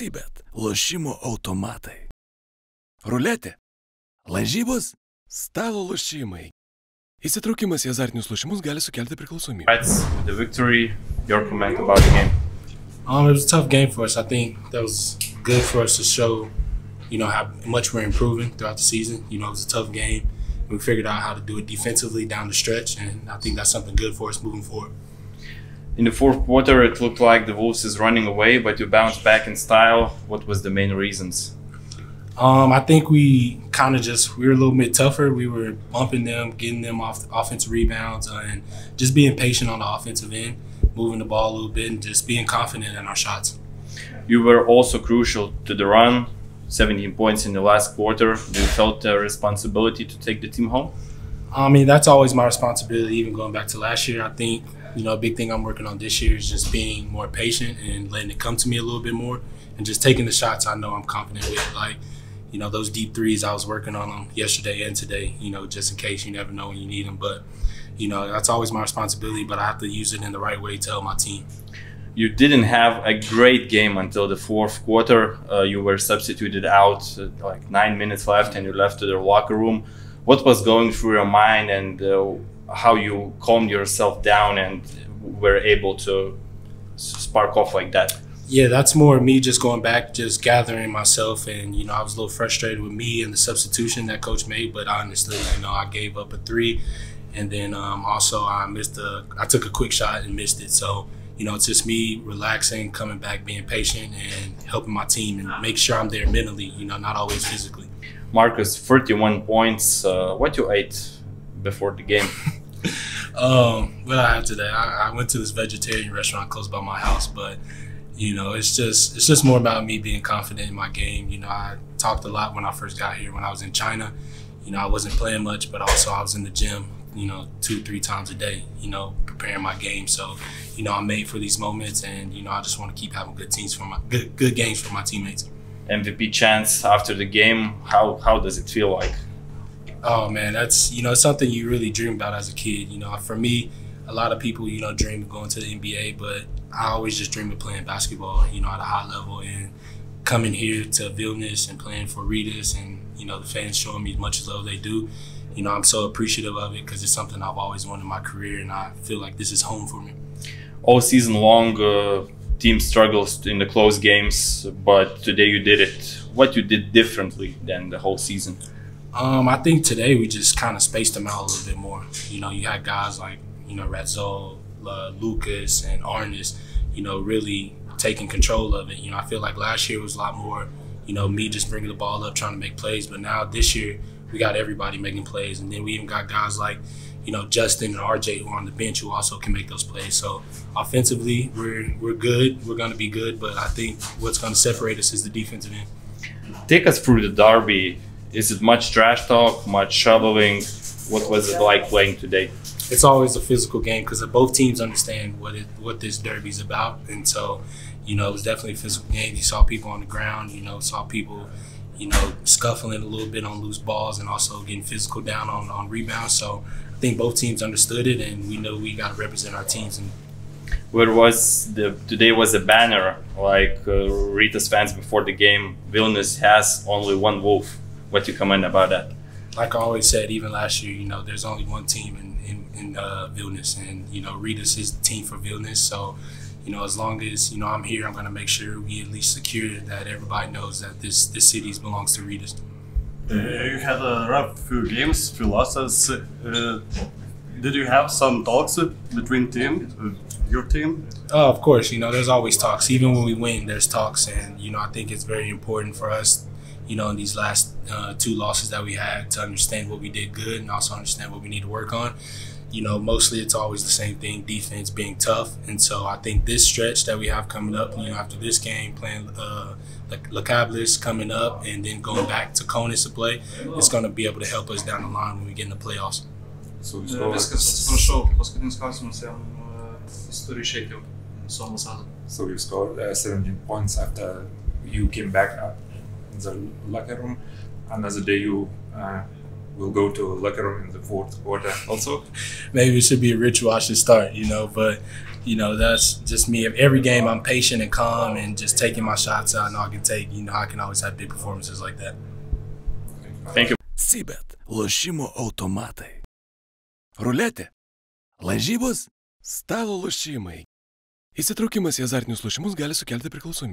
Sibet – lošimo automatai. Ruletė – lažybos, stalo lošimai. Įsitraukimas į azartinius lošimus gali sukelti priklausomybę. With the victory, your comment about the game? It was a tough game for us. I think that was good for us to show, how much we're improving throughout the season. It was a tough game. We figured out how to do it defensively down the stretch, and I think that's something good for us moving forward. In the fourth quarter, it looked like the Wolves is running away, but you bounced back in style. What was the main reasons? I think we were a little bit tougher. We were bumping them, getting them off offensive rebounds, and just being patient on the offensive end, moving the ball a little bit, and just being confident in our shots. You were also crucial to the run, 17 points in the last quarter. Do you felt the responsibility to take the team home? That's always my responsibility, even going back to last year. I think, a big thing I'm working on this year is just being more patient and letting it come to me a little bit more, and just taking the shots I know I'm confident with. Like, those deep threes, I was working on them yesterday and today, just in case. You never know when you need them. But, that's always my responsibility, but I have to use it in the right way to help my team. You didn't have a great game until the fourth quarter. You were substituted out, like 9 minutes left, and you left to the locker room. What was going through your mind, and how you calmed yourself down and were able to spark off like that? Yeah, that's more me just going back, just gathering myself, and I was a little frustrated with me and the substitution that coach made, but I understood. I gave up a three, and then also I took a quick shot and missed it. So it's just me relaxing, coming back, being patient, and helping my team and make sure I'm there mentally. Not always physically. Marcus, 31 points. What you ate before the game? What I had today, I went to this vegetarian restaurant close by my house, but it's just more about me being confident in my game. I talked a lot when I first got here. When I was in China, I wasn't playing much, but also I was in the gym, 2-3 times a day, preparing my game. So, I'm made for these moments, and I just want to keep having good games for my teammates. MVP chance after the game. How does it feel like? Oh man, that's it's something you really dream about as a kid. For me, a lot of people dream of going to the NBA, but I always just dream of playing basketball, at a high level, and coming here to Vilnius and playing for Ritas, and the fans showing me as much love they do. I'm so appreciative of it because it's something I've always wanted in my career, and I feel like this is home for me. All season long, team struggles in the close games, but today you did it. What you did differently than the whole season? I think today we just kind of spaced them out a little bit more. You had guys like Radzol, Lucas, and Arnis, really taking control of it. I feel like last year was a lot more, me just bringing the ball up, trying to make plays. But now this year, we got everybody making plays. And then we even got guys like, Justin and RJ who are on the bench who also can make those plays. So offensively, we're good. We're going to be good. But I think what's going to separate us is the defensive end. Take us through the derby. Is it much trash talk, much shoveling? What was it like playing today? It's always a physical game because both teams understand what this derby is about, and so it was definitely a physical game. You saw people on the ground, saw people scuffling a little bit on loose balls, and also getting physical down on rebounds. So I think both teams understood it, and we know we got to represent our teams. And today was a banner like Ritas fans before the game. Vilnius has only one Wolf. What do you comment about that? Like I always said, even last year, there's only one team in Vilnius, and Ritas is the team for Vilnius. So, as long as I'm here, I'm going to make sure we at least secure that everybody knows that this city belongs to Ritas. You had a rough few games, few losses. Did you have some talks between your team? Of course, there's always talks. Even when we win, there's talks, and I think it's very important for us, in these last 2 losses that we had, to understand what we did good and also understand what we need to work on. Mostly it's always the same thing, defense being tough. And so I think this stretch that we have coming up, after this game, playing Lekablis coming up and then going back to Kaunas to play, it's going to be able to help us down the line when we get in the playoffs. So you scored 17 points after you came back up in the locker room. Another day you will go to locker room in the fourth quarter also. Maybe it should be a ritual I should start, but you know, that's just me. If every game I'm patient and calm and just taking my shots I know I can take, you know, I can always have big performances like that. Thank you. Sibet, lošimo automatai. Ruletė, lažybos, stalo lošimai. Įsitraukimas į azartinius lošimus gali sukelti priklausomybę.